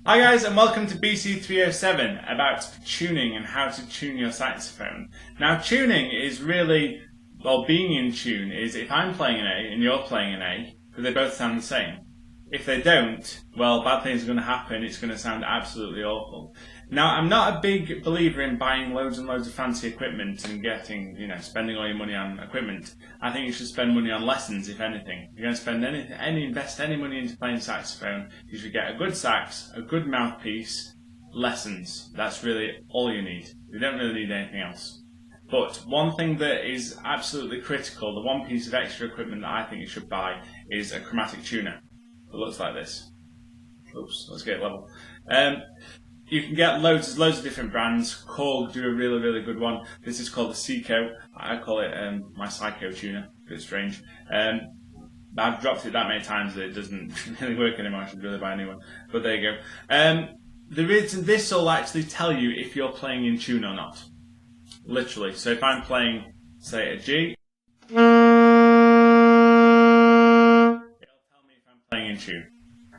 Hi guys, and welcome to BC307 about tuning and how to tune your saxophone. Now tuning is really, well, being in tune is if I'm playing an A and you're playing an A, but they both sound the same. If they don't, well, bad things are going to happen, it's going to sound absolutely awful. Now, I'm not a big believer in buying loads and loads of fancy equipment and getting, spending all your money on equipment. I think you should spend money on lessons, if anything. If you're going to spend invest any money into playing saxophone, you should get a good sax, a good mouthpiece, lessons. That's really all you need. You don't really need anything else. But one thing that is absolutely critical, the one piece of extra equipment that I think you should buy is a chromatic tuner. It looks like this. Oops, let's get it level. You can get loads of different brands. Korg do a really good one. This is called the Seco. I call it my Psycho tuner. A bit strange. I've dropped it that many times that it doesn't really work anymore. I should really buy a new one. But there you go. This will actually tell you if you're playing in tune or not. Literally. So if I'm playing, say, a G, it'll tell me if I'm playing in tune.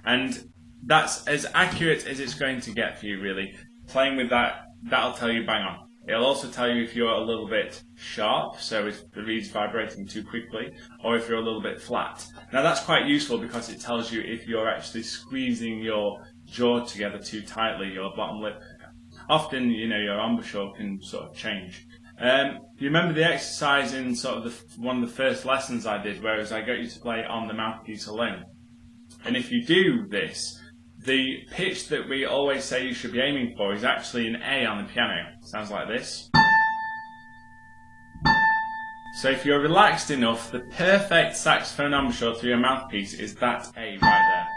And that's as accurate as it's going to get for you, really. Playing with that, that'll tell you bang on. It'll also tell you if you're a little bit sharp, so if the reed's vibrating too quickly, or if you're a little bit flat. Now that's quite useful because it tells you if you're actually squeezing your jaw together too tightly, your bottom lip. Often, your embouchure can sort of change. You remember the exercise in sort of one of the first lessons I did, whereas I got you to play on the mouthpiece alone. And if you do this, the pitch that we always say you should be aiming for is actually an A on the piano. Sounds like this. So if you're relaxed enough, the perfect saxophone embouchure through your mouthpiece is that A right there.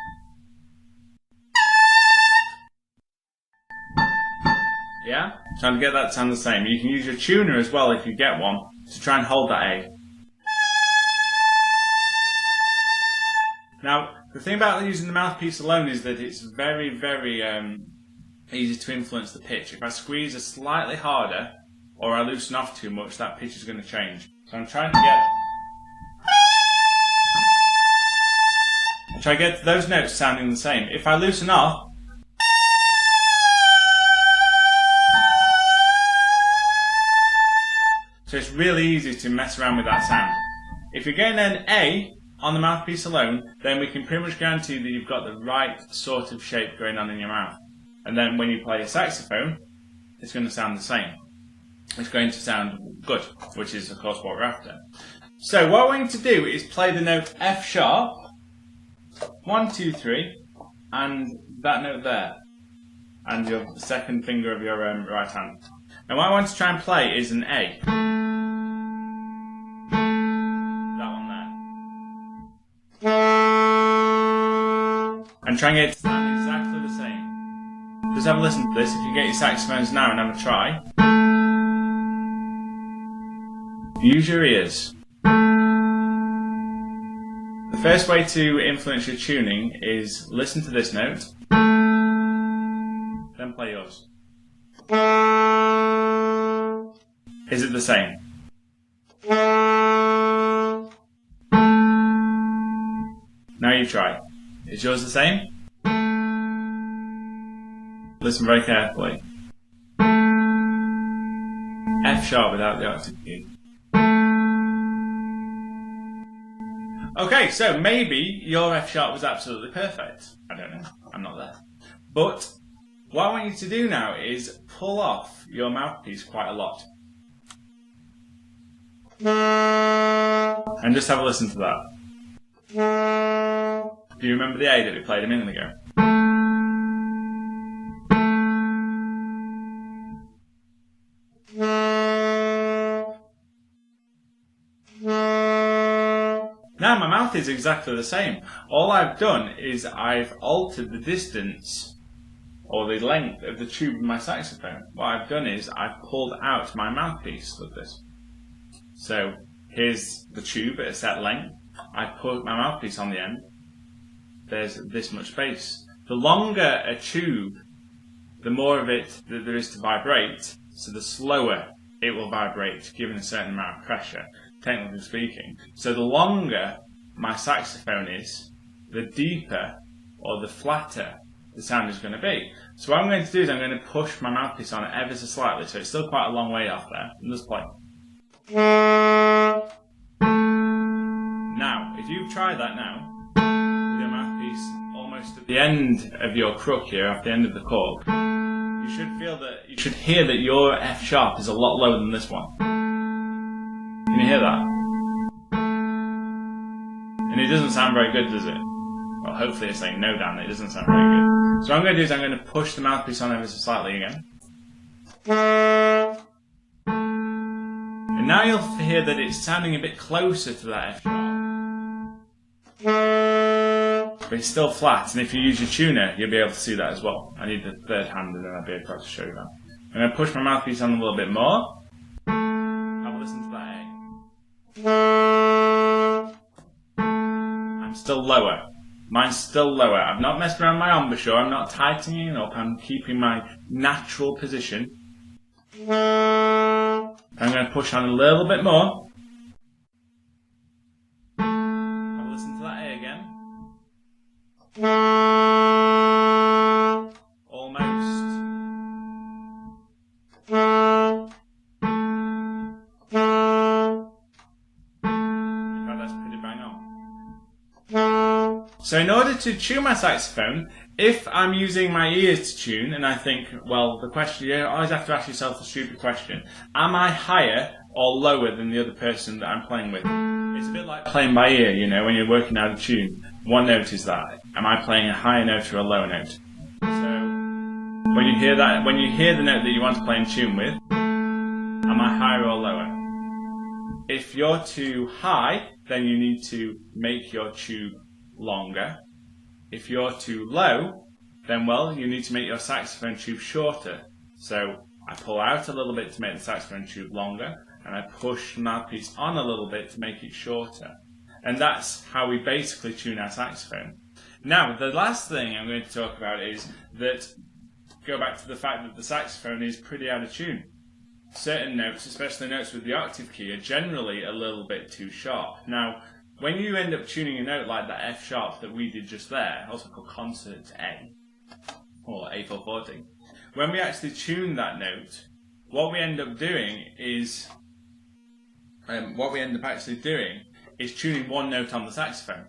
Yeah? Trying to get that to sound the same. You can use your tuner as well if you get one to try and hold that A. Now, the thing about using the mouthpiece alone is that it's very easy to influence the pitch. If I squeeze it slightly harder, or I loosen off too much, that pitch is going to change. So I'm trying to get those notes sounding the same. If I loosen off, so it's really easy to mess around with that sound. If you're getting an A on the mouthpiece alone, then we can pretty much guarantee that you've got the right sort of shape going on in your mouth. And then when you play a saxophone, it's going to sound the same. It's going to sound good, which is of course what we're after. So what we're going to do is play the note F sharp, 1, 2, 3, and that note there, and your second finger of your right hand. Now what I want to try and play is an A. And try and get it to sound exactly the same. Just have a listen to this. If you get your saxophones now and have a try. Use your ears. The first way to influence your tuning is listen to this note, then play yours. Is it the same? Now you try. Is yours the same? Listen very carefully. F sharp without the octave key. Okay, so maybe your F sharp was absolutely perfect. I don't know. I'm not there. But what I want you to do now is pull off your mouthpiece quite a lot. And just have a listen to that. Do you remember the A that we played a minute ago? Now my mouth is exactly the same. All I've done is I've altered the distance or the length of the tube of my saxophone. What I've done is I've pulled out my mouthpiece with this. So here's the tube at a set length. I put my mouthpiece on the end. There's this much space. The longer a tube, the more of it that there is to vibrate, so the slower it will vibrate given a certain amount of pressure, technically speaking. So the longer my saxophone is, the deeper or the flatter the sound is going to be. So what I'm going to do is I'm going to push my mouthpiece on ever so slightly, so it's still quite a long way off there. And just play. Now, if you try that now, with your mouthpiece almost at the end of your crook here, at the end of the cork, you should hear that your F sharp is a lot lower than this one. Can you hear that? And it doesn't sound very good, does it? Well, hopefully it's saying no down, it doesn't sound very good. So what I'm going to do is I'm going to push the mouthpiece on ever so slightly again. And now you'll hear that it's sounding a bit closer to that F sharp. But it's still flat, and if you use your tuner, you'll be able to see that as well. I need the third hand, and then I'll be able to show you that. I'm going to push my mouthpiece on a little bit more. Have a listen to that A. I'm still lower. Mine's still lower. I've not messed around my embouchure. I'm not tightening it up. I'm keeping my natural position. I'm going to push on a little bit more. Have a listen to that A again. Almost. In fact, that's pretty bang on. So in order to tune my saxophone, if I'm using my ears to tune, and I think, well, the question, you always have to ask yourself the stupid question, am I higher or lower than the other person that I'm playing with? It's a bit like playing by ear, you know, when you're working out a tune. One note is that. Am I playing a higher note or a lower note? So, when you hear that, when you hear the note that you want to play in tune with, am I higher or lower? If you're too high, then you need to make your tube longer. If you're too low, then well, you need to make your saxophone tube shorter. So I pull out a little bit to make the saxophone tube longer, and I push the mouthpiece on a little bit to make it shorter. And that's how we basically tune our saxophone. Now, the last thing I'm going to talk about is that, go back to the fact that the saxophone is pretty out of tune. Certain notes, especially notes with the octave key, are generally a little bit too sharp. Now, when you end up tuning a note like that F sharp that we did just there, also called concert A, or A440, when we actually tune that note, what we end up doing is tuning one note on the saxophone.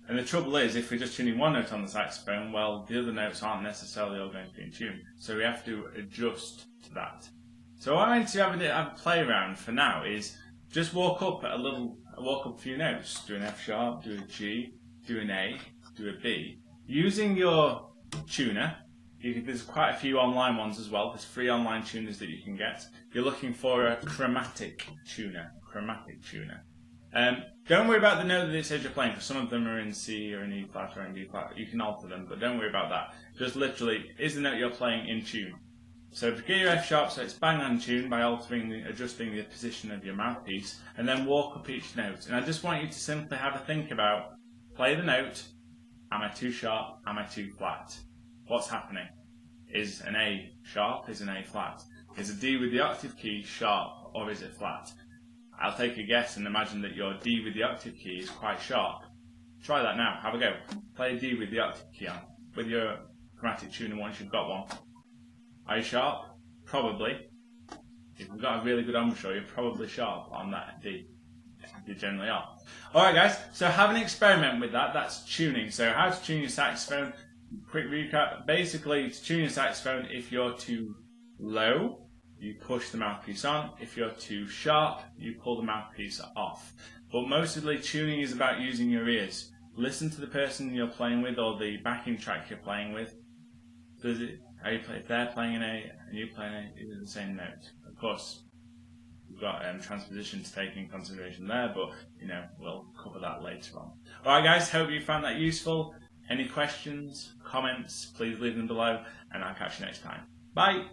And the trouble is, if we're just tuning one note on the saxophone, well, the other notes aren't necessarily all going to be in tune. So we have to adjust to that. So what I'm going to have a play around for now is just walk up a few notes. Do an F sharp, do a G, do an A, do a B. Using your tuner, there's quite a few online ones as well. There's free online tuners that you can get. You're looking for a chromatic tuner. Don't worry about the note that it says you're playing, because some of them are in C or in E flat or in D flat. You can alter them, but don't worry about that. Just literally, is the note you're playing in tune? So get your F sharp so it's bang on tune by adjusting the position of your mouthpiece, and then walk up each note. And I just want you to simply have a think about, play the note, am I too sharp, am I too flat? What's happening? Is an A sharp, is an A flat? Is a D with the octave key sharp, or is it flat? I'll take a guess and imagine that your D with the octave key is quite sharp. Try that now, have a go. Play a D with the octave key on, with your chromatic tuner once you've got one. Are you sharp? Probably. If you've got a really good embouchure, you're probably sharp on that D. You generally are. Alright guys, so have an experiment with that. That's tuning. So how to tune your saxophone. Quick recap. Basically, to tune your saxophone, if you're too low, you push the mouthpiece on. If you're too sharp, you pull the mouthpiece off. But mostly tuning is about using your ears. Listen to the person you're playing with or the backing track you're playing with. If they're playing an A and you play an A, it's the same note. Of course, we've got transposition to take in consideration there, but we'll cover that later on. Alright guys, hope you found that useful. Any questions, comments, please leave them below, and I'll catch you next time. Bye!